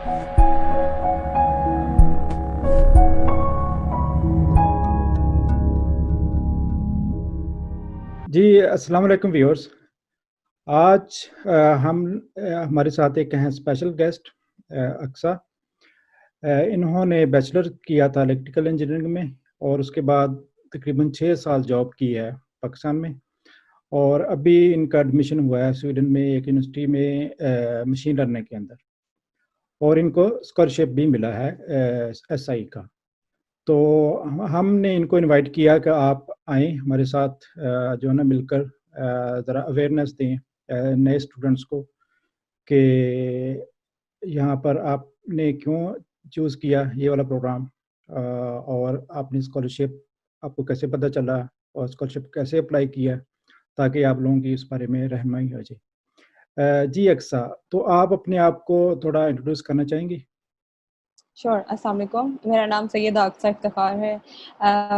जी, अस्सलाम वालेकुम व्यूअर्स। आज हमारे साथ एक हैं स्पेशल गेस्ट अक्सा। इन्होंने बैचलर किया था इलेक्ट्रिकल इंजीनियरिंग में और उसके बाद तकरीबन 6 साल जॉब की है पाकिस्तान में और अभी इनका एडमिशन हुआ है स्वीडन में एक यूनिवर्सिटी में मशीन लर्निंग के अंदर और इनको स्कॉलरशिप भी मिला है एसआई का। तो हमने इनको इनवाइट किया कि आप आएँ हमारे साथ जो है ना मिलकर ज़रा अवेयरनेस दें नए स्टूडेंट्स को कि यहाँ पर आपने क्यों चूज़ किया ये वाला प्रोग्राम और आपने स्कॉलरशिप आपको कैसे पता चला और स्कॉलरशिप कैसे अप्लाई किया ताकि आप लोगों की इस बारे में रहनुमाई हो जाए। जी अक्सा, तो आप अपने आप को थोड़ा इंट्रोड्यूस करना चाहेंगी? श्योर। अस्सलाम वालेकुम, मेरा नाम सैयदा अक्सा इफ्तिखार है।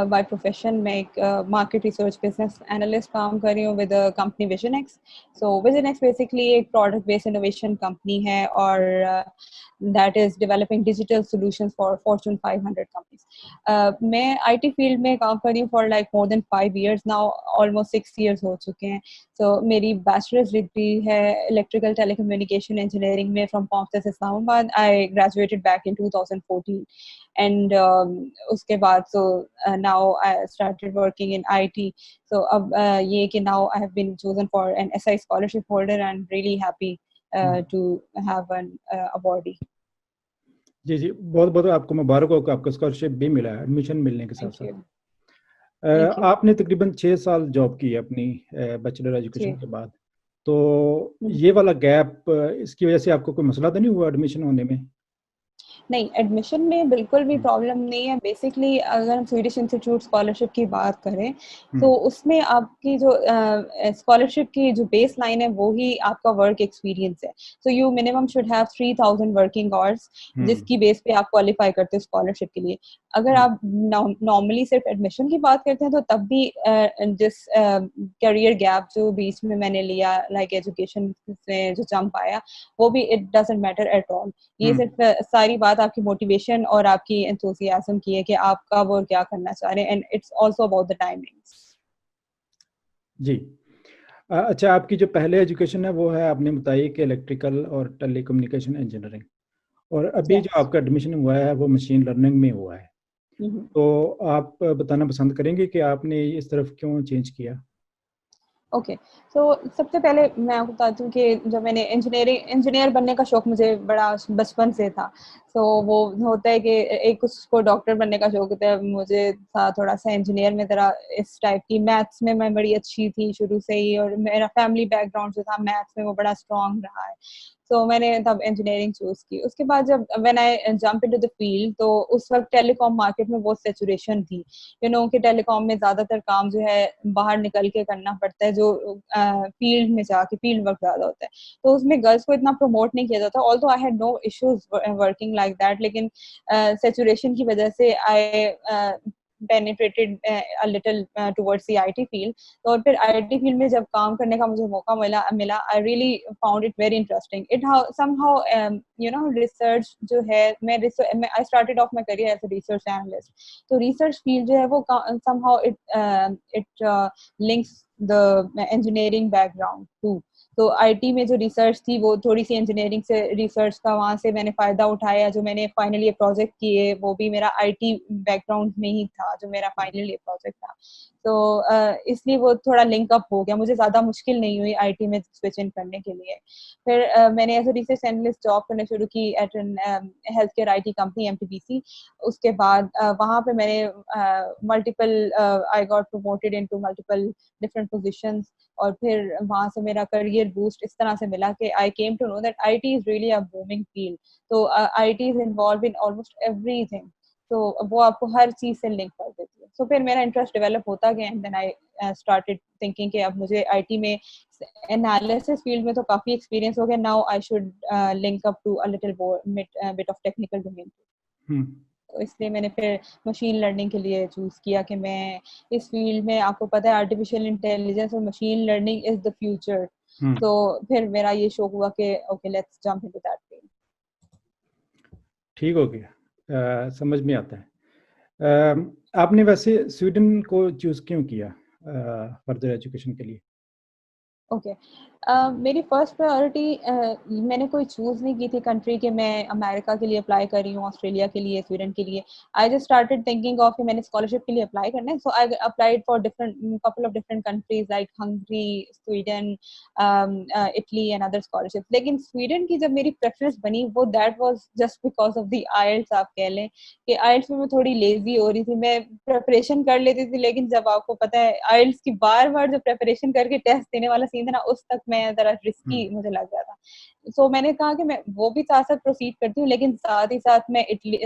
बाय प्रोफेशन मैं एक मार्केट रिसर्च बिजनेस एनालिस्ट काम कर रही हूँ with company vision x. So vision x basically एक प्रोडक्ट बेस्ड इनोवेशन कंपनी है और that is developing digital solutions for Fortune 500 companies. मैं आईटी फील्ड में काम कर रही हूँ for like more than 5 years now, almost 6 years हो चुके हैं। सो मेरी बैचलर्स डिग्री है इलेक्ट्रिकल टेलीकम्युनिकेशन इंजीनियरिंग में from pompous Islamabad. I graduated back in 2014 and उसके बाद now I started working in IT. So अब ये कि now I have been chosen for an SI scholarship holder and really happy to have an awardee. जी, जी। बहुत-बहुत आपको मुबारक हो कि आपको स्कॉलरशिप भी मिला है एडमिशन मिलने के Thank साथ-साथ। you. Thank you. आपने तकरीबन 6 साल जॉब की है अपनी बैचलर एजुकेशन जी। के बाद। तो ये वाला गैप इसकी वजह से आपको कोई मसला तो नहीं हुआ एडमिशन होने में? नहीं, एडमिशन में बिल्कुल भी हुँ, प्रॉब्लम नहीं है। बेसिकली अगर हम स्वीडिश इंस्टीट्यूट स्कॉलरशिप की बात करें, हुँ, तो उसमें आपकी जो स्कॉलरशिप की जो बेस लाइन है, वो ही आपका वर्क एक्सपीरियंस है। So you minimum should have 3000 working hours, हुँ, जिसकी बेस पे आप क्वालिफाई करते हो स्कॉलरशिप के लिए। अगर हुँ, आप नॉर्मली सिर्फ एडमिशन की बात करते हैं, तो तब भी जिस करियर गैप जो बीच में मैंने लिया, लाइक एजुकेशन से जो जंप आया, वो भी it doesn't matter at all. ये हुँ। सिर्फ सारी बात आपकी मोटिवेशन और आपकी एंथुसियाज्म की है कि आप कब और क्या करना चाह रहे हैं, and it's also about the timings. जी। अच्छा आपकी जो पहले एजुकेशन है वो है आपने बताई कि इलेक्ट्रिकल और टेलीकम्युनिकेशन इंजीनियरिंग और अभी जो यस। आपका एडमिशन हुआ है वो मशीन लर्निंग में हुआ है। तो आप बताना पसंद करेंगे कि आपने इस तरफ क्यों चेंज किया? ओके। सो सबसे पहले मैं आपको बताती हूँ कि जब मैंने इंजीनियर बनने का शौक मुझे बड़ा बचपन से था। सो वो होता है कि एक उसको डॉक्टर बनने का शौक होता है, मुझे था थोड़ा-सा इंजीनियर में ज़रा इस टाइप की। मैथ्स में मैं बड़ी अच्छी थी शुरू से ही और मेरा फैमिली बैकग्राउंड जो था मैथ्स में वो बड़ा स्ट्रॉन्ग रहा है। सो मैंने तब इंजीनियरिंग चूज़ की। उसके बाद जब when I jump into the field, तो उस वक़्त टेलीकॉम मार्केट में बहुत सैचुरेशन थी। कि टेलीकॉम में ज़्यादातर काम जो है बाहर निकल के करना पड़ता है, जो फील्ड में जाके फील्ड वर्क ज़्यादा होता है। तो उसमें गर्ल्स को इतना प्रमोट नहीं किया जाता, although I had no issues working like that, लेकिन सैचुरेशन की वजह से I penetrated a little towards the IT field. तो और फिर आईटी फील्ड में जब काम करने का मुझे मौका मिला, I really found it very interesting. It how somehow research जो है, मैं I started off my career as a research analyst. तो रिसर्च फील्ड जो है वो somehow it links the engineering background too। तो आईटी में जो रिसर्च थी वो थोड़ी सी इंजीनियरिंग से रिसर्च का, वहाँ से मैंने फ़ायदा उठाया। जो मैंने फाइनल ईयर प्रोजेक्ट किए वो भी मेरा आईटी बैकग्राउंड में ही था, जो मेरा फाइनल ईयर प्रोजेक्ट था। तो इसलिए वो थोड़ा लिंक अप हो गया, मुझे ज़्यादा मुश्किल नहीं हुई आईटी में स्विच इन करने के लिए। फिर मैंने as a research analyst job करना शुरू की at an health care IT company MTBC. उसके बाद वहाँ पे मैंने multiple I got promoted into multiple different positions, और फिर वहाँ से मेरा करियर बूस्ट इस तरह से मिला कि I came to know that IT is really a booming field. तो IT is involve in almost everything. तो वो आपको हर चीज से लिंक कर देती है। सो फिर मेरा इंटरेस्ट डेवलप होता गया and then I started thinking कि अब मुझे आईटी में एनालिसिस फील्ड में तो काफी एक्सपीरियंस हो गया, now I should link up to a little bit of technical domain. हुँ, तो इसलिए मैंने फिर मशीन लर्निंग के लिए चूज़ किया कि मैं इस फील्ड में, आपको पता है आर्टिफिशियल इंटेलिजेंस और machine learning is the future. हुँ। तो फिर मेरा ये शौक हुआ कि okay let's jump into that field. ठीक हो गया, समझ में आता है। आपने वैसे स्वीडन को चूज़ क्यों किया फर्दर एजुकेशन के लिए? ओके। मेरी फर्स्ट प्रायोरिटी, मैंने कोई चूज़ नहीं की थी कंट्री कि मैं अमेरिका के लिए अप्लाई कर रही हूँ, ऑस्ट्रेलिया के लिए, स्वीडन के लिए। I just started thinking of कि मैंने स्कॉलरशिप के लिए अप्लाई करना है, so I applied for different couple of different countries like Hungary, Sweden, Italy and other scholarships. लेकिन स्वीडन की जब मेरी प्रेफ़रेंस बनी, वो that was just because of the IELTS, आप कह लें कि आईएलटीएस में मैं थोड़ी लेज़ी हो रही थी। मैं प्रिपरेशन कर लेती थी, लेकिन जब आपको पता है आईएलटीएस की बार-बार जो प्रिपरेशन करके टेस्ट देने वाला सीन था ना, उस तक मैं ज़रा हुँ। रिस्की मुझे लग रहा था। सो मैंने कहा कि मैं वो भी साथ-साथ प्रोसीड करती हूँ, लेकिन साथ ही साथ मैं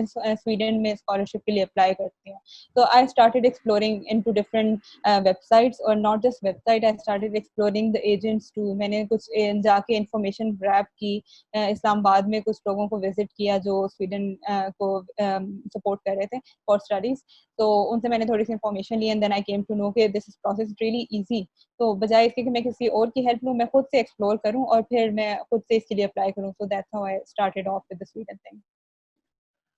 स्वीडन में स्कॉलरशिप के लिए अप्लाई करती हूँ। तो I started exploring into different websites, और not just website, I started exploring the agents too. मैंने कुछ जाके इन्फॉर्मेशन ग्रैब की, इस्लामाबाद में कुछ लोगों को विजिट किया जो स्वीडन को सपोर्ट कर रहे थे फॉर स्टडीज़। तो उनसे मैंने थोड़ी-सी इन्फॉर्मेशन ली, and then I came to know कि this process is really easy. तो बजाय इसके कि मैं किसी और की हेल्प लूँ, मैं खुद से एक्सप्लोर करूँ और फिर मैं खुद से इसके लिए अप्लाई करूँ। So that's how I started off with the Sweden thing.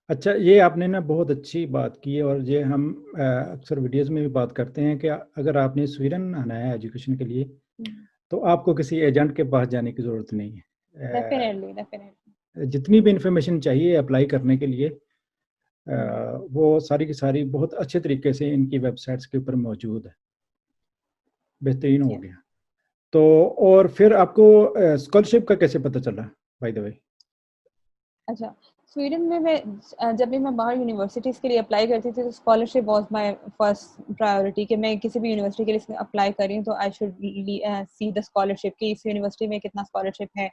अच्छा, ये आपने ना बहुत अच्छी बात की है, और ये हम अक्सर वीडियोज़ में भी बात करते हैं कि अगर आपने स्वीडन आना है एजुकेशन के लिए, तो आपको किसी एजेंट के पास जाने की ज़रूरत नहीं है। Definitely, definitely. जितनी भी इन्फॉर्मेशन चाहिए अप्लाई करने के लिए, हुँ। वो सारी की सारी बहुत अच्छे तरीके से इनकी वेबसाइट्स के ऊपर मौजूद है। बेहतरीन हो यस। गया। तो और फिर आपको स्कॉलरशिप का कैसे पता चला, बाय द वे? अच्छा, स्वीडन में मैं जब भी मैं बाहर यूनिवर्सिटीज़ के लिए अप्लाई करती थी, तो scholarship was my first priority कि मैं किसी भी यूनिवर्सिटी के लिए अप्लाई कर रही हूँ, तो I should see the scholarship कि इस यूनिवर्सिटी में कितना स्कॉलरशिप है।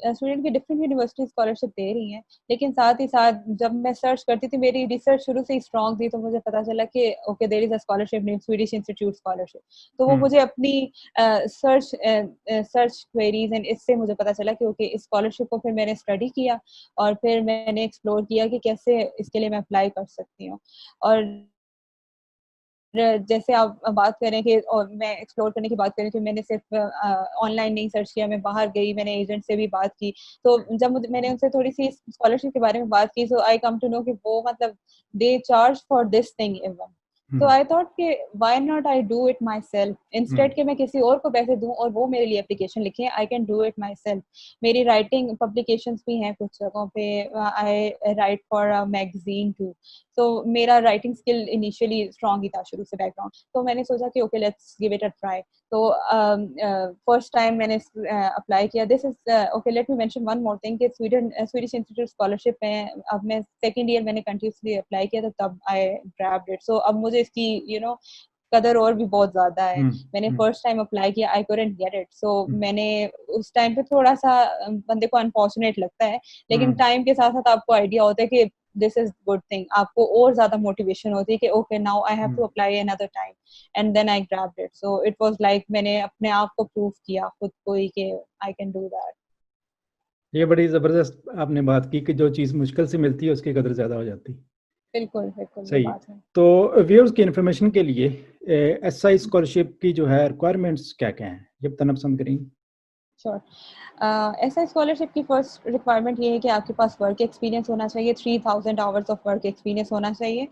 स्टूडेंट की डिफरेंट यूनिवर्सिटी स्कॉलरशिप दे रही हैं, लेकिन साथ ही साथ जब मैं सर्च करती थी, मेरी रिसर्च शुरू से ही स्ट्रॉन्ग थी, तो मुझे पता चला कि okay, there is a scholarship named Swedish institute scholarship. तो वो हुँ। मुझे अपनी सर्च क्वेरीज़ एंड इससे मुझे पता चला कि ओके, इस स्कॉलरशिप को फिर मैंने स्टडी किया, और फिर मैंने एक्सप्लोर किया कि कैसे इसके लिए मैं अप्लाई कर सकती हूँ। और जैसे आप बात करें कि, और मैं एक्सप्लोर करने की बात करें, तो मैंने सिर्फ ऑनलाइन नहीं सर्च किया, मैं बाहर गई, मैंने एजेंट से भी बात की। तो जब मैंने उनसे थोड़ी-सी स्कॉलरशिप के बारे में बात की, सो आई कम टू नो कि वो मतलब they charge for this thing even. तो हुँ। आई थॉट कि why not I do it my self, hmm. Instead कि मैं किसी और को पैसे दूँ और वो मेरे लिए एप्लीकेशन लिखे, I can do it myself. मेरी राइटिंग पब्लिकेशंस भी हैं कुछ जगहों पे, I write for a magazine too. तो मेरा राइटिंग स्किल इनिशियली स्ट्रॉन्ग ही था शुरू से, बैकग्राउंड। तो मैंने सोचा कि okay, let's give it a try. तो फर्स्ट टाइम मैंने अप्लाई किया। This is okay, let me mention one more thing कि स्वीडिश इंस्टीट्यूट स्कॉलरशिप में अब मैं सेकंड ईयर मैंने कंटिन्यूअसली अप्लाई किया, तो तब आई ग्रैब्ड इट। सो अब मुझे इसकी कदर और भी बहुत ज़्यादा है। हुँ। मैंने हुँ। फर्स्ट टाइम अप्लाई किया, आई कुडन्ट गेट इट। सो हुँ। मैंने उस टाइम पे थोड़ा-सा बंदे को अनफॉर्चुनेट लगता है, लेकिन हुँ। टाइम के साथ-साथ आपको आइडिया होता है कि दिस इज़ गुड थिंग। आपको और ज़्यादा मोटिवेशन होती है कि okay, now I have hmm. To apply another time, and then I grabbed it. So it was like मैंने अपने आप को प्रूव किया खुद को ही कि आई कैन डू दैट। ये बड़ी ज़बरदस्त आपने बात की कि जो चीज़ मुश्किल से मिलती है उसकी कदर ज़्यादा हो जाती है। बिल्कुल, बिल्कुल, ये सही है। बात है। तो व्यूअर्स की इन्फॉर्मेशन के लिए एसआई स्कॉलरशिप की जो है रिक्वायरमेंट्स क्या-क्या हैं? ये बताना पसंद करेंगे? श्योर। एसआई स्कॉलरशिप की फर्स्ट रिक्वायरमेंट ये है कि आपके पास वर्क एक्सपीरियंस होना चाहिए, 3000 आवर्स ऑफ वर्क एक्सपीरियंस होना चाहिए,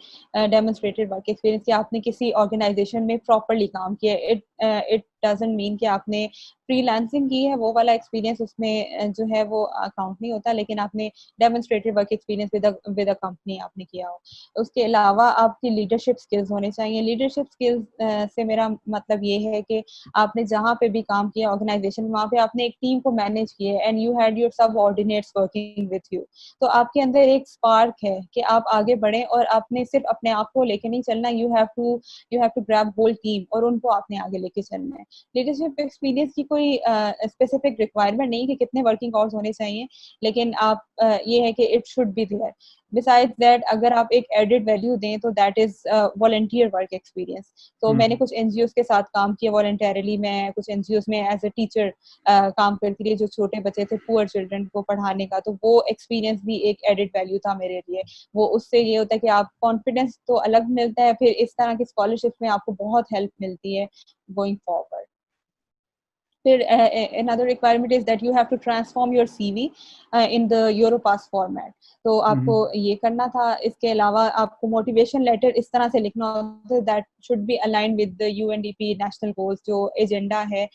डेमोन्स्ट्रेटेड वर्क एक्सपीरियंस, कि आपने किसी ऑर्गेनाइजेशन में प्रॉपर्ली काम किया है। इट डजंट मीन कि आपने फ्रीलांसिंग की है, वो वाला एक्सपीरियंस उसमें जो है वो काउंट नहीं होता, लेकिन आपने demonstrated work experience with a company आपने किया हो। उसके अलावा आपकी लीडरशिप स्किल्स होने चाहिए। लीडरशिप स्किल्स से मेरा मतलब ये है कि आपने जहाँ पे भी काम किया ऑर्गेनाइजेशन में, वहाँ पे आपने एक टीम को मैनेज किया and you had your subordinates working with you. तो आपके अंदर एक स्पार्क है कि आप आगे बढ़ें, और आपने सिर्फ अपने आप को लेके नहीं चलना, you have to grab whole team, और उनको आपने आगे लेके चलना है। लीडरशिप एक्सपीरियंस की कोई स्पेसिफिक रिक्वायरमेंट नहीं कि कितने वर्किंग आवर्स होने चाहिए, लेकिन आप ये है कि it should be there. Besides that, अगर आप एक एडेड वैल्यू दें, तो that is volunteer work experience. तो हुँ। मैंने कुछ एनजीओ के साथ काम किया वॉलंटरली। मैं कुछ एनजीओ में एज अ टीचर काम करती रही, जो छोटे बच्चे थे, पुअर चिल्ड्रन को पढ़ाने का। तो वो एक्सपीरियंस भी एक एडेड वैल्यू था मेरे लिए। वो उससे ये होता है कि आप कॉन्फिडेंस तो अलग मिलता है, फिर इस तरह की स्कॉलरशिप में आपको बहुत हेल्प मिलती है गोइंग फॉरवर्ड। फिर another requirement is that you have to transform your CV in the Europass format. तो आपको ये करना था. इसके अलावा आपको मोटिवेशन लेटर इस तरह से लिखना होता है that should be aligned with the UNDP national goals, जो एजेंडा है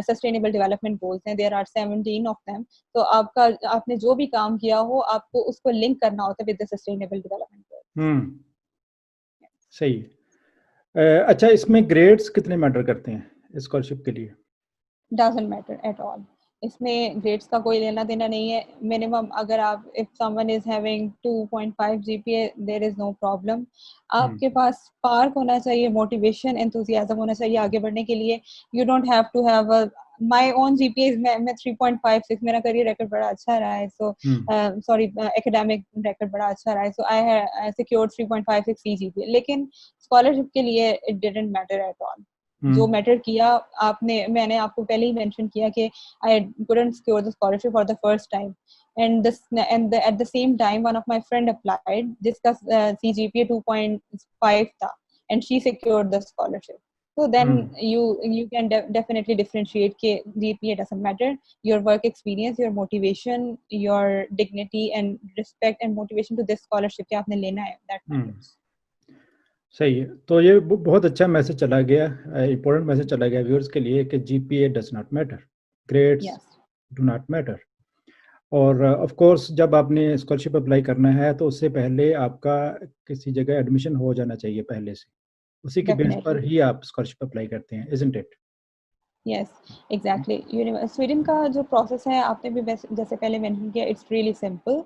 sustainable development goals हैं. There are 17 of them. तो आपने जो भी काम किया हो आपको उसको लिंक करना होता है with the sustainable development goals. सही है. अच्छा, इसमें ग्रेड्स कितने मैटर करते हैं स्कॉलरशिप के लिए? Doesn't matter at all. इसमें ग्रेड्स का कोई लेना देना नहीं है. मिनिमम अगर आप if someone is having 2.5 GPA there is no problem. आपके पास स्पार्क होना चाहिए, मोटिवेशन, एंथुसियाज्म होना चाहिए आगे बढ़ने के लिए. You don't have to have a my own GPA is मैं 3.56. मेरा करियर रिकॉर्ड बड़ा अच्छा रहा है. So sorry एकेडमिक रिकॉर्ड बड़ा अच्छा रहा है. So I secured 3.56 CGPA. लेकिन स्कॉलरशिप के लिए it didn't matter at all. जो मैटर किया मैंने आपको पहले ही मेंशन किया कि I couldn't secure the scholarship for the first time, and at the same time one of my friend applied जिसका CGPA 2.5 था and she secured the scholarship. So then you can definitely differentiate कि GPA doesn't matter. Your work experience, your motivation, your dignity and respect and motivation to this scholarship कि आपने लेना है, that matters. सही है. तो ये बहुत अच्छा मैसेज चला गया, इम्पोर्टेंट मैसेज चला गया व्यूअर्स के लिए कि GPA does not matter, grades do not matter. और ऑफ कोर्स जब आपने स्कॉलरशिप अप्लाई करना है तो उससे पहले आपका किसी जगह एडमिशन हो जाना चाहिए पहले से, उसी के बेस पर ही आप स्कॉलरशिप अप्लाई करते हैं, isn't it? Yes, exactly. Sweden का जो प्रोसेस है आपने भी जैसे पहले मेंशन किया, इट्स रियली सिंपल.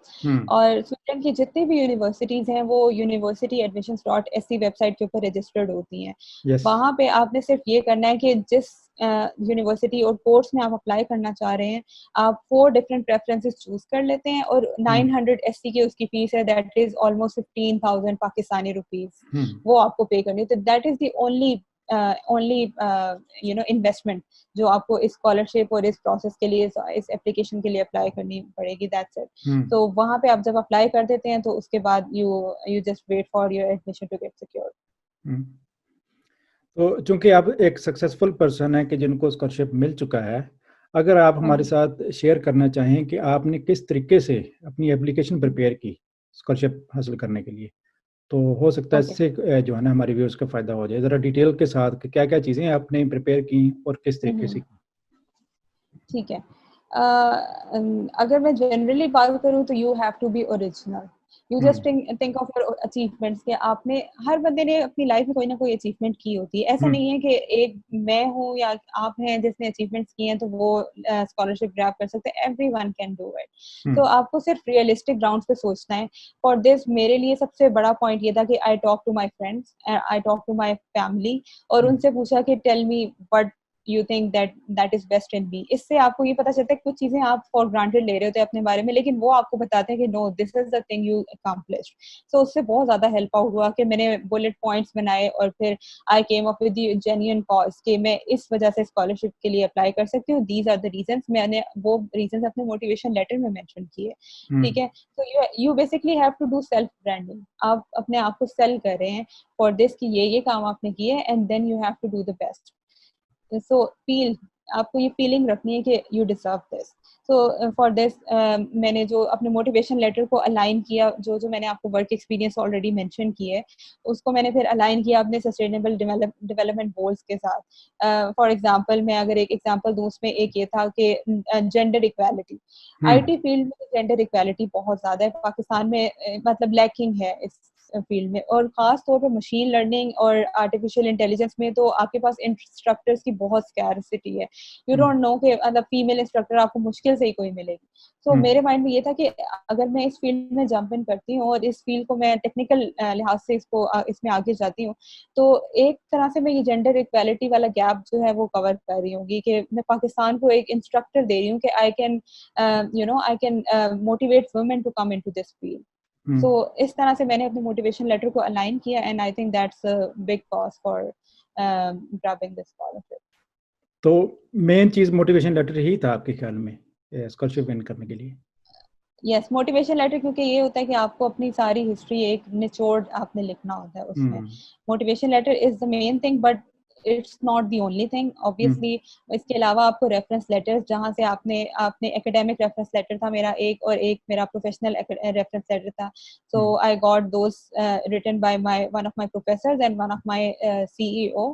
और स्वीडन की जितनी भी यूनिवर्सिटीज हैं वो universityadmissions.se वेबसाइट के ऊपर रजिस्टर्ड होती हैं. वहाँ पे आपने सिर्फ ये करना है कि जिस यूनिवर्सिटी और कोर्स में आप अप्लाई करना चाह रहे हैं आप 4 डिफरेंट प्रेफरेंसेस चूज कर लेते हैं और 900 SC की उसकी फीस है, that is almost 15,000 Pakistani rupees. वो आपको पे करनी है. तो that is the only investment जो आपको इस स्कॉलरशिप और इस प्रोसेस के लिए, इस एप्लीकेशन के लिए अप्लाई करनी पड़ेगी. That's it. तो वहाँ पे आप जब अप्लाई कर देते हैं तो उसके बाद you just wait for your admission to get secured. तो चूंकि आप एक सक्सेसफुल पर्सन है कि जिनको स्कॉलरशिप मिल चुका है, अगर आप हमारे साथ शेयर करना चाहें कि आपने किस तरीके से अपनी एप्लीकेशन प्रिपेयर की स्कॉलरशिप हासिल करने के लिए, तो हो सकता है इससे जो है ना हमारे व्यूअर्स का फायदा हो जाए. जरा डिटेल के साथ क्या क्या चीजें आपने प्रिपेयर की और किस तरीके से की? ठीक है. अगर मैं जनरली बात करूं तो you have to be original. You just think of your achievements कि आपने, हर बंदे ने अपनी लाइफ में कोई ना कोई अचीवमेंट की होती है. ऐसा नहीं है कि एक मैं हूँ या आप हैं जिसने अचीवमेंट्स किए हैं तो वो स्कॉलरशिप ग्रैब कर सकते हैं. Everyone can do it. तो आपको सिर्फ रियलिस्टिक ग्राउंड्स पे सोचना है. फॉर दिस मेरे लिए सबसे बड़ा पॉइंट ये था कि I talk to my friends, I talk to my family और उनसे पूछा कि tell me what you think that is best in me. इससे आपको ये पता चलता है कुछ चीजें आप for granted ले रहे होते हैं अपने बारे में, लेकिन वो आपको बताते हैं कि no, this is the thing you accomplished. So उससे बहुत ज्यादा हेल्प आउट हुआ कि मैंने बुलेट पॉइंट्स बनाए और फिर I came up with the genuine cause कि मैं इस वजह से स्कॉलरशिप के लिए अप्लाई कर सकती हूँ. These are the reasons. मैंने वो reasons अपने मोटिवेशन लेटर में मेंशन किए. ठीक है. So you basically have to do self branding. आप अपने आप को सेल कर रहे हैं for this कि ये काम आपने किए and then you have to do the best. So आपको ये फीलिंग रखनी है कि you deserve this. So for this मैंने जो अपने मोटिवेशन लेटर को अलाइन किया, जो मैंने आपको वर्क एक्सपीरियंस ऑलरेडी मेंशन किए उसको मैंने फिर अलाइन किया अपने सस्टेनेबल डेवलपमेंट गोल्स के साथ. फॉर एग्जांपल मैं अगर एक एग्जांपल दूं, उसमें एक ये था कि जेंडर इक्वालिटी. आईटी फील्ड में जेंडर इक्वालिटी बहुत ज्यादा है पाकिस्तान में, मतलब लैकिंग है इस फील्ड में, और खास तौर पे मशीन लर्निंग और आर्टिफिशियल इंटेलिजेंस में तो आपके पास इंस्ट्रक्टर्स की बहुत स्कैर्सिटी है. यू डोंट नो कि मतलब फीमेल इंस्ट्रक्टर आपको मुश्किल से ही कोई मिलेगी. तो मेरे माइंड में ये था कि अगर मैं इस फील्ड में जंप इन करती हूँ और इस फील्ड को मैं टेक्निकल लिहाज से इसमें आगे जाती हूँ तो एक तरह से मैं ये जेंडर इक्वालिटी वाला गैप जो है वो कवर कर रही हूँ कि मैं पाकिस्तान को एक इंस्ट्रक्टर दे रही हूँ कि I can motivate women to come into this field. So इस तरह से मैंने अपने मोटिवेशन लेटर को अलाइन किया and I think that's a big cause for grabbing this scholarship. तो मेन चीज मोटिवेशन लेटर ही था आपके ख्याल में स्कॉलरशिप विन करने के लिए? यस, मोटिवेशन लेटर, क्योंकि ये होता है कि आपको अपनी सारी हिस्ट्री एक निचोड़ आपने लिखना होता है उसमें. Motivation letter is the main thing, but it's not the only thing obviously. इसके अलावा आपको रेफरेंस लेटर्स, जहाँ से आपने आपने एकेडमिक रेफरेंस लेटर था मेरा एक, और एक मेरा प्रोफेशनल रेफरेंस लेटर था, so I got those written by my one of my professors and one of my CEO.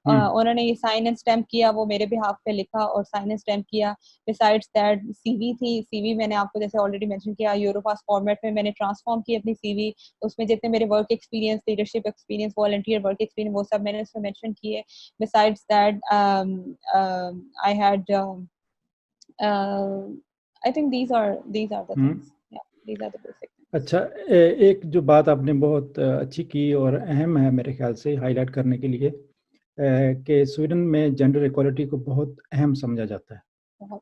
उन्होंने ये साइन एंड स्टैम्प किया, वो मेरे बिहाफ पे लिखा और साइन एंड स्टैम्प किया। बिसाइड्स दैट सीवी थी, सीवी मैंने आपको जैसे ऑलरेडी मेंशन किया, यूरोपास फॉर्मेट में मैंने ट्रांसफॉर्म की अपनी सीवी। उसमें जितने मेरे work experience, leadership experience, volunteer work experience, वो सब मैंने उसमें मेंशन किए। Besides that I had I think these are the things, yeah, these are the basic things. अच्छा, एक जो बात आपने बहुत अच्छी की और अहम है मेरे ख्याल से हाईलाइट करने के लिए, कि स्वीडन में जेंडर इक्वालिटी को बहुत अहम समझा जाता है। बहुत।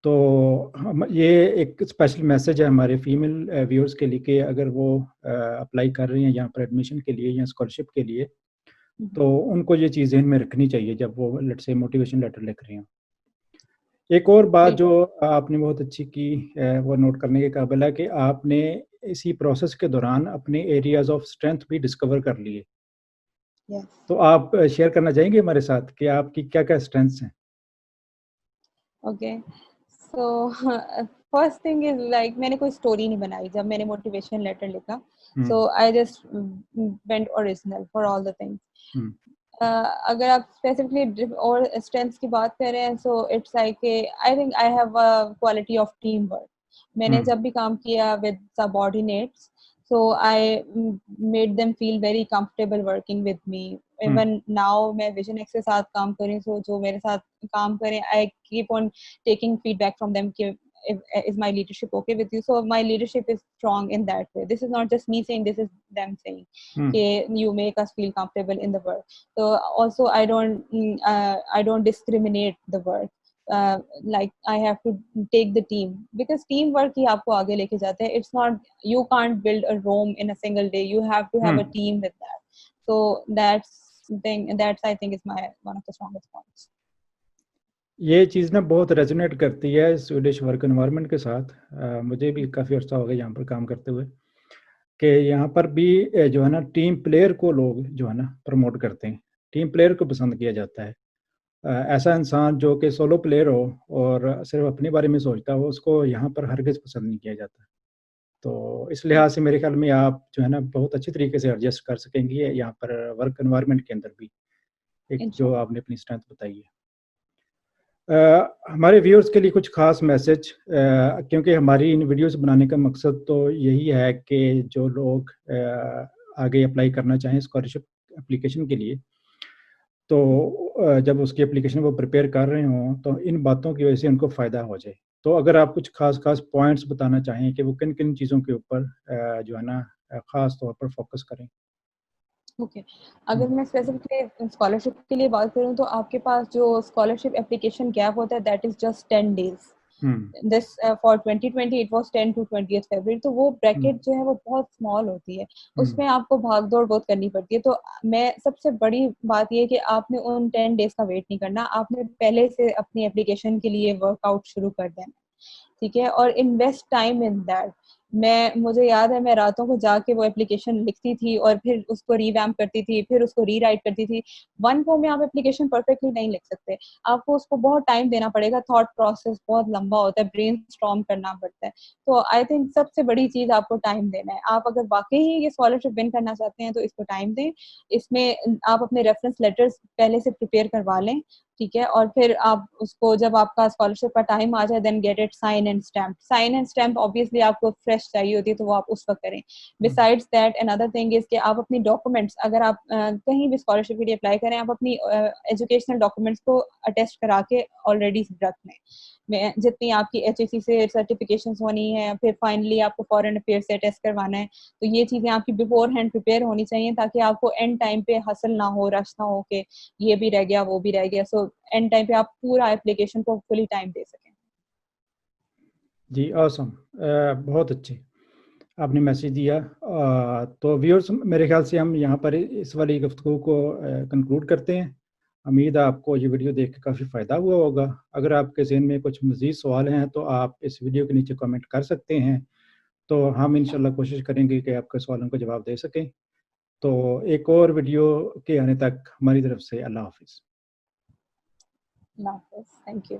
तो हम ये एक स्पेशल मैसेज है हमारे फीमेल व्यूअर्स के लिए कि अगर वो अप्लाई कर रही हैं यहाँ पर एडमिशन के लिए या स्कॉलरशिप के लिए, तो उनको ये चीज़ ध्यान में रखनी चाहिए जब वो लेट्स से मोटिवेशन लेटर लिख रही हों। एक और बात जो आपने बहुत अच्छी की, वो नोट करने के काबिल है कि आपने इसी प्रोसेस के दौरान अपने एरियाज ऑफ स्ट्रेंथ भी डिस्कवर कर लिए। Yes. तो आप शेयर करना चाहेंगे हमारे साथ कि आपकी क्या-क्या स्ट्रेंथ्स हैं? Okay. So first thing is like मैंने कोई स्टोरी नहीं बनाई जब मैंने मोटिवेशन लेटर लिखा, so I just went original for all the things. अगर आप स्पेसिफिकली और स्ट्रेंथ्स की बात करें, so it's like I think I have a quality of team work. मैंने जब भी काम किया with subordinates, so I made them feel very comfortable working with me. Even now मैं विजन एक्स के साथ काम करें, so जो मेरे साथ काम करें, I keep on taking feedback from them कि is my leadership okay with you? So my leadership is strong in that way. This is not just me saying, this is them saying okay, you make us feel comfortable in the work. So also I don't discriminate the work. Like I have to take the team, because teamwork ही आपको आगे लेके जाते हैं. It's not, you can't build a Rome in a single day. You have to have a team with that. So that's I think is my one of the strongest points. ये चीज़ ना बहुत resonate करती है Swedish work environment के साथ। मुझे भी काफ़ी अर्सा हो गया यहाँ पर काम करते हुए, कि यहाँ पर भी जो है ना टीम प्लेयर को लोग जो है ना प्रमोट करते हैं, टीम प्लेयर को पसंद किया जाता है। ऐसा इंसान जो कि सोलो प्लेयर हो और सिर्फ अपने बारे में सोचता हो, उसको यहाँ पर हरगिज़ पसंद नहीं किया जाता। तो इस लिहाज से मेरे ख्याल में आप जो है ना बहुत अच्छी तरीके से एडजस्ट कर सकेंगी यहाँ पर वर्क एनवायरनमेंट के अंदर भी, एक जो आपने अपनी स्ट्रेंथ बताई है। हमारे व्यूअर्स के लिए कुछ खास मैसेज, क्योंकि हमारी इन वीडियोस बनाने का मकसद तो यही है कि जो लोग आगे अप्लाई करना चाहें स्कॉलरशिप एप्लीकेशन के लिए, तो जब उसकी एप्लीकेशन वो प्रिपेयर कर रहे हों तो इन बातों की वजह से उनको फ़ायदा हो जाए। तो अगर आप कुछ खास पॉइंट्स बताना चाहें कि वो किन-किन चीज़ों के ऊपर जो है ना ख़ास तौर पर फोकस करें? ओके, अगर मैं स्पेसिफिकली स्कॉलरशिप के लिए बात करूँ, तो आपके पास जो स्कॉलरशिप एप्लीकेशन गैप होता है, that is just 10 days. This for 2020 it was 10 to 20th फरवरी। तो वो ब्रैकेट जो है वो बहुत स्मॉल होती है, उसमें आपको भाग दौड़ बहुत करनी पड़ती है। तो मैं सबसे बड़ी बात ये है कि आपने उन 10 डेज का वेट नहीं करना, आपने पहले से अपनी एप्लीकेशन के लिए वर्कआउट शुरू कर देना, ठीक है, और इन्वेस्ट टाइम इन दैट। मुझे याद है मैं रातों को जाके वो एप्लीकेशन लिखती थी और फिर उसको रिवैम्प करती थी, फिर उसको रीराइट करती थी। वन गो में आप एप्लीकेशन परफेक्टली नहीं लिख सकते, आपको उसको बहुत टाइम देना पड़ेगा, थॉट प्रोसेस बहुत लंबा होता है, ब्रेनस्टॉर्म करना पड़ता है। तो आई थिंक सबसे बड़ी चीज आपको टाइम देना है। आप अगर वाकई ही ये स्कॉलरशिप विन करना चाहते हैं तो इसको टाइम दें। इसमें आप अपने रेफरेंस लेटर्स पहले से प्रिपेयर करवा लें, ठीक है, और फिर आप उसको जब आपका स्कॉलरशिप का टाइम आ जाए, then get it sign and stamp. Sign and stamp obviously आपको फ्रेश चाहिए होती है, तो वो आप उस वक्त करें। Besides that another thing is कि आप अपनी डॉक्यूमेंट्स, अगर आप कहीं भी स्कॉलरशिप के लिए अप्लाई करें, आप अपनी एजुकेशनल डॉक्यूमेंट्स को अटेस्ट करा के ऑलरेडी रख लें। जितनी आपकी HSC से सर्टिफिकेशन होनी है, फिर फाइनली आपको फॉरेन अफेयर से टेस्ट करवाना है, तो ये चीजें आपकी बिफोर हैंड प्रिपेयर होनी चाहिए, ताकि आपको एंड टाइम पे हसल ना हो, रश ना हो कि ये भी रह गया वो भी रह गया। सो एंड टाइम पे आप पूरा एप्लीकेशन को फुली टाइम दे सकें। जी, ऑसम, बहुत अच्छे आपने मैसेज दिया। तो व्यूअर्स, मेरे ख्याल से हम यहाँ पर इस वाली गुफ्तगू को कंक्लूड करते हैं। उम्मीद है आपको ये वीडियो देख के काफ़ी फ़ायदा हुआ होगा। अगर आपके ज़हन में कुछ मज़ीद सवाल हैं तो आप इस वीडियो के नीचे कमेंट कर सकते हैं, तो हम इंशाल्लाह कोशिश करेंगे कि आपके सवालों का जवाब दे सकें। तो एक और वीडियो के आने तक हमारी तरफ से अल्लाह हाफिज़। Thank you.